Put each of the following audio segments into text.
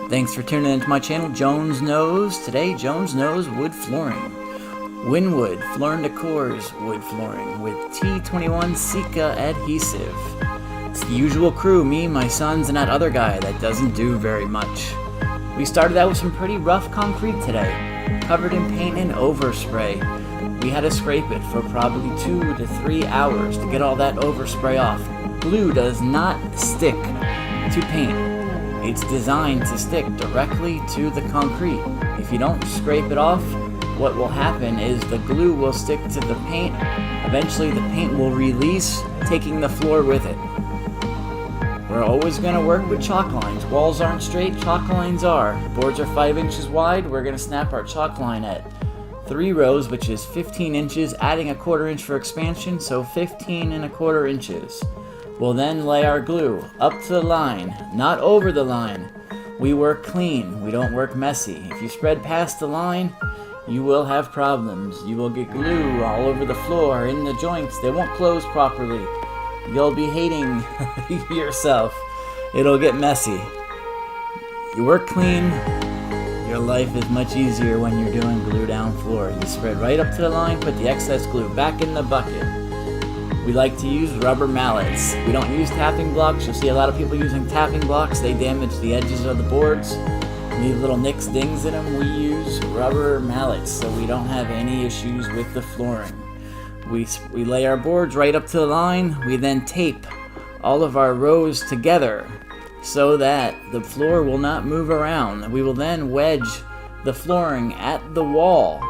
Thanks for tuning into my channel, Jones Knows. Today, Jones Knows wood flooring. Winwood Floor & Decor's wood flooring with T21 Sika adhesive. It's the usual crew, me, my sons, and that other guy that doesn't do very much. We started out with some pretty rough concrete today, covered in paint and overspray. We had to scrape it for probably 2 to 3 hours to get all that overspray off. Glue does not stick to paint. It's designed to stick directly to the concrete. If you don't scrape it off, what will happen is the glue will stick to the paint. Eventually the paint will release, taking the floor with it. We're always going to work with chalk lines. Walls aren't straight, chalk lines are. Boards are 5 inches wide. We're going to snap our chalk line at 3 rows, which is 15 inches, adding a 1/4 inch for expansion, so 15 1/4 inches. We'll then lay our glue up to the line, not over the line. We work clean, we don't work messy. If you spread past the line, you will have problems. You will get glue all over the floor, in the joints. They won't close properly. You'll be hating yourself. It'll get messy. You work clean, your life is much easier when you're doing glue down floor. You spread right up to the line, put the excess glue back in the bucket. We like to use rubber mallets. We don't use tapping blocks. You'll see a lot of people using tapping blocks. They damage the edges of the boards, leave little nicks, dings in them. We use rubber mallets so we don't have any issues with the flooring. We lay our boards right up to the line. We then tape all of our rows together so that the floor will not move around. We will then wedge the flooring at the wall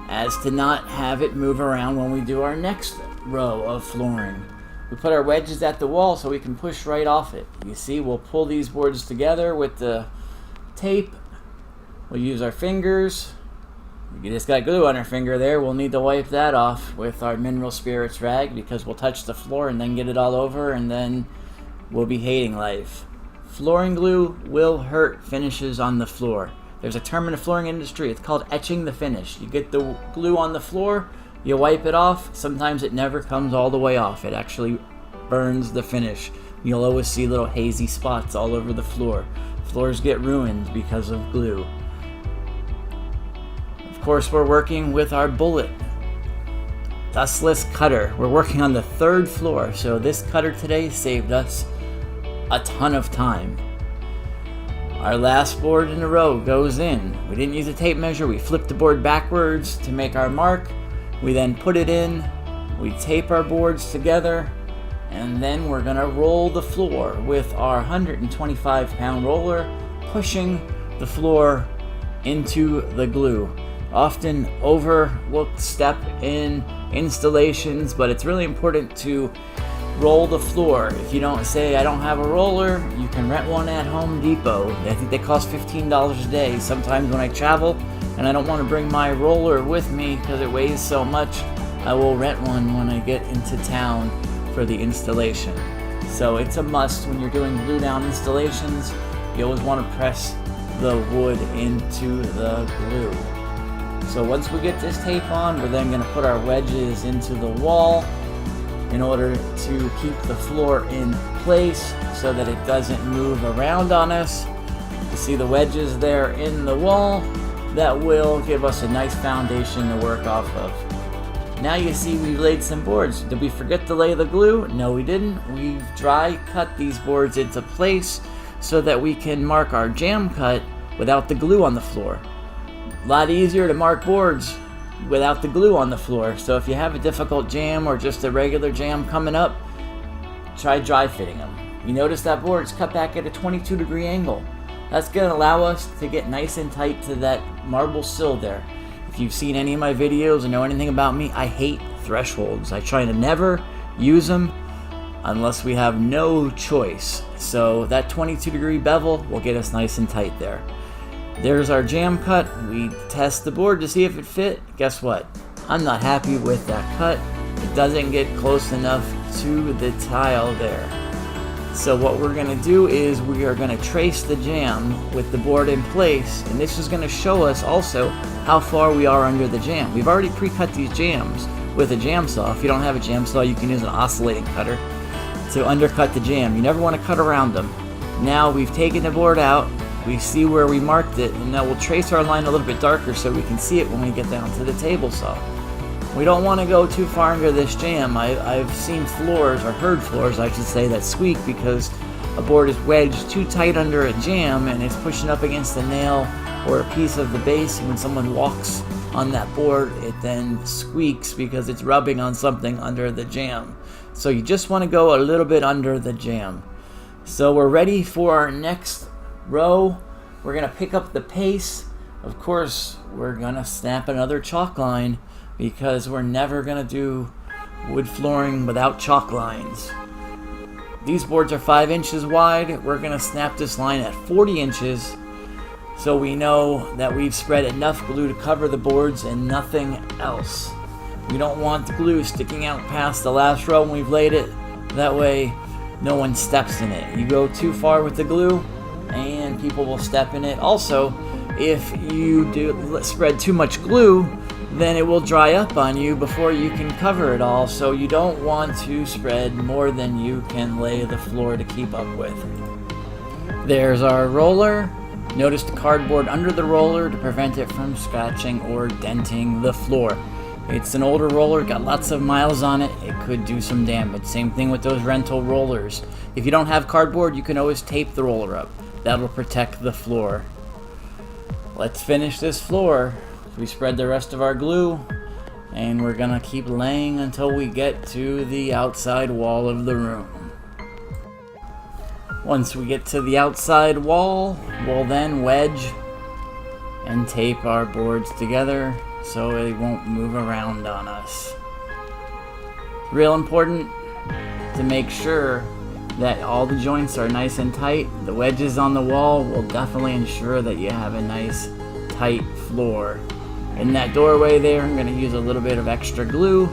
as to not have it move around when we do our next row of flooring. We put our wedges at the wall so we can push right off it. You see, we'll pull these boards together with the tape. We'll use our fingers. You just got glue on our finger there. We'll need to wipe that off with our mineral spirits rag because we'll touch the floor and then get it all over, and then we'll be hating life. Flooring glue will hurt finishes on the floor. There's a term in the flooring industry. It's called etching the finish. You get the glue on the floor, you wipe it off. Sometimes it never comes all the way off. It actually burns the finish. You'll always see little hazy spots all over the floor. Floors get ruined because of glue. Of course, we're working with our bullet dustless cutter. We're working on the 3rd floor, so this cutter today saved us a ton of time. Our last board in a row goes in. We didn't use a tape measure. We flipped the board backwards to make our mark. We then put it in. We tape our boards together, and then we're gonna roll the floor with our 125-pound roller, pushing the floor into the glue. Often overlooked step in installations, but it's really important to roll the floor. If you don't say, I don't have a roller, you can rent one at Home Depot. I think they cost $15 a day. Sometimes when I travel and I don't want to bring my roller with me because it weighs so much, I will rent one when I get into town for the installation. So it's a must when you're doing glue down installations. You always want to press the wood into the glue. So once we get this tape on, we're then going to put our wedges into the wall in order to keep the floor in place so that it doesn't move around on us. You see the wedges there in the wall. That will give us a nice foundation to work off of. Now you see we've laid some boards. Did we forget to lay the glue? No, we didn't. We've dry cut these boards into place so that we can mark our jam cut without the glue on the floor. A lot easier to mark boards without the glue on the floor. So if you have a difficult jam or just a regular jam coming up, try dry fitting them. You notice that board's cut back at a 22-degree angle. That's going to allow us to get nice and tight to that marble sill there. If you've seen any of my videos or know anything about me, I hate thresholds. I try to never use them unless we have no choice. So that 22-degree bevel will get us nice and tight there. There's our jam cut. We test the board to see if it fit. Guess what? I'm not happy with that cut. It doesn't get close enough to the tile there. So what we're going to do is we are going to trace the jam with the board in place, and this is going to show us also how far we are under the jam. We've already pre-cut these jams with a jam saw. If you don't have a jam saw, you can use an oscillating cutter to undercut the jam. You never want to cut around them. Now we've taken the board out, we see where we marked it, and now we'll trace our line a little bit darker so we can see it when we get down to the table saw. We don't want to go too far into this jam. I've seen floors, or heard floors I should say, that squeak because a board is wedged too tight under a jam and it's pushing up against a nail or a piece of the base, and when someone walks on that board it then squeaks because it's rubbing on something under the jam. So you just want to go a little bit under the jam. So we're ready for our next row. We're going to pick up the pace. Of course, we're going to snap another chalk line because we're never going to do wood flooring without chalk lines. These boards are 5 inches wide. We're going to snap this line at 40 inches so we know that we've spread enough glue to cover the boards and nothing else. We don't want the glue sticking out past the last row when we've laid it. That way no one steps in it. You go too far with the glue and people will step in it. Also, if you do spread too much glue, then it will dry up on you before you can cover it all. So you don't want to spread more than you can lay the floor to keep up with. There's our roller. Notice the cardboard under the roller to prevent it from scratching or denting the floor. It's an older roller, got lots of miles on it. It could do some damage. Same thing with those rental rollers. If you don't have cardboard, you can always tape the roller up. That'll protect the floor. Let's finish this floor. We spread the rest of our glue, and we're gonna keep laying until we get to the outside wall of the room. Once we get to the outside wall, we'll then wedge and tape our boards together so they won't move around on us. It's real important to make sure that all the joints are nice and tight. The wedges on the wall will definitely ensure that you have a nice tight floor. In that doorway there, I'm going to use a little bit of extra glue.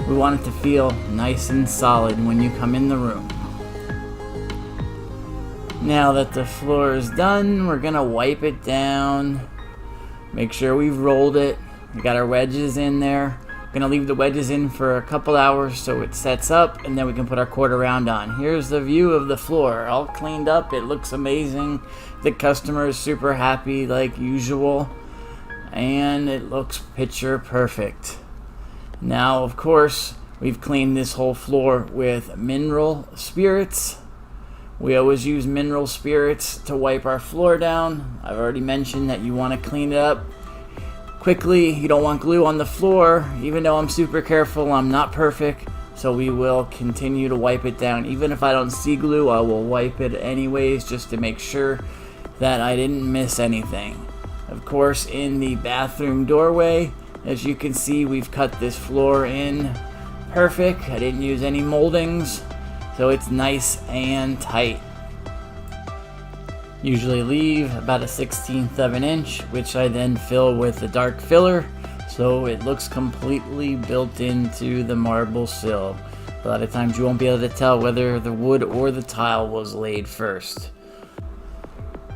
We want it to feel nice and solid when you come in the room. Now that the floor is done, we're going to wipe it down. Make sure we've rolled it. We got our wedges in there. We're going to leave the wedges in for a couple hours so it sets up, and then we can put our quarter round on. Here's the view of the floor, all cleaned up. It looks amazing. The customer is super happy like usual, and it looks picture perfect. Now, of course, we've cleaned this whole floor with mineral spirits. We always use mineral spirits to wipe our floor down. I've already mentioned that you want to clean it up quickly. You don't want glue on the floor. Even though I'm super careful, I'm not perfect, so we will continue to wipe it down. Even if I don't see glue, I will wipe it anyways just to make sure that I didn't miss anything. Of course, in the bathroom doorway, as you can see, we've cut this floor in perfect. I didn't use any moldings, so it's nice and tight. Usually leave about a 1/16 of an inch, which I then fill with the dark filler so it looks completely built into the marble sill. A lot of times you won't be able to tell whether the wood or the tile was laid first.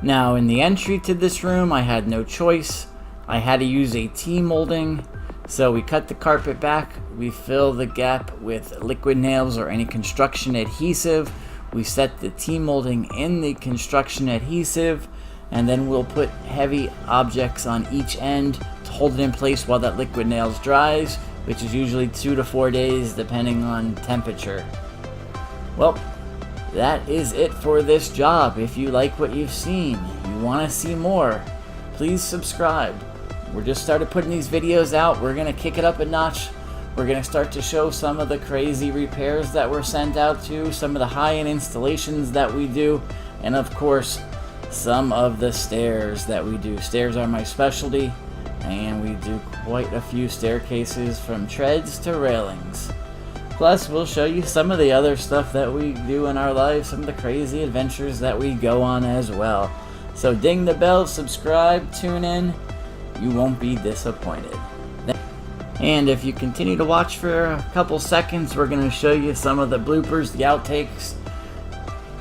Now, in the entry to this room, I had no choice. I had to use a T-molding, so we cut the carpet back. We fill the gap with liquid nails or any construction adhesive. We set the T-molding in the construction adhesive, and then we'll put heavy objects on each end to hold it in place while that liquid nails dries, which is usually 2 to 4 days depending on temperature. Well, that is it for this job. If you like what you've seen, you want to see more, please subscribe. We're just started putting these videos out. We're going to kick it up a notch. We're going to start to show some of the crazy repairs that we're sent out to, some of the high-end installations that we do, and of course, some of the stairs that we do. Stairs are my specialty, and we do quite a few staircases from treads to railings. Plus, we'll show you some of the other stuff that we do in our life, some of the crazy adventures that we go on as well. So ding the bell, subscribe, tune in. You won't be disappointed. And if you continue to watch for a couple seconds, we're going to show you some of the bloopers, the outtakes.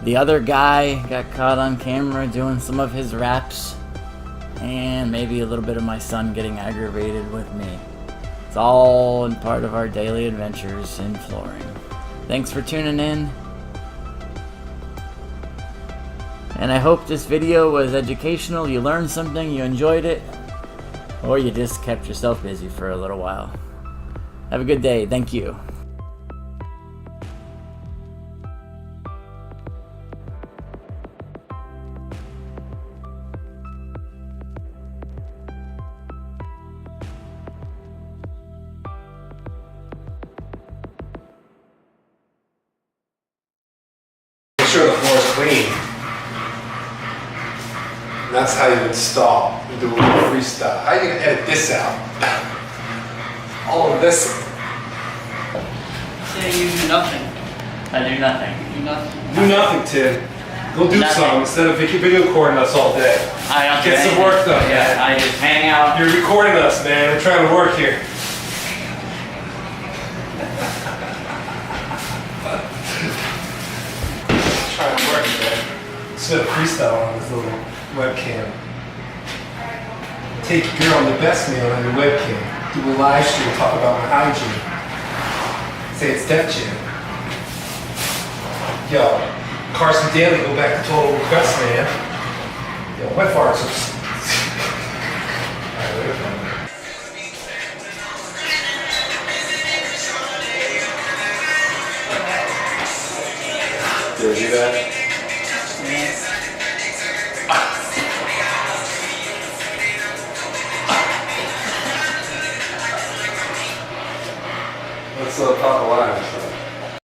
The other guy got caught on camera doing some of his raps, and maybe a little bit of my son getting aggravated with me. It's all in part of our daily adventures in flooring. Thanks for tuning in, And I hope this video was educational, you learned something, you enjoyed it, or you just kept yourself busy for a little while. Have a good day. Thank you. Make sure the floor is clean. And that's how you install. You do a little freestyle. How are you gonna edit this out? All of this. Yeah, you do nothing. I do nothing. You do nothing. Do nothing, Tim. Go do something instead of video recording us all day. I don't Get some work done, man. I just hang out. You're recording us, man. We're trying to work here. Trying to work, man. Let's do a freestyle on this little webcam. Take your girl on the best meal on your webcam. Do a live stream, talk about my hygiene. Say it's Def Jam. Yo, Carson Daly, go back to Total Request, man. Yo, my farts are... Alright, wait a minute.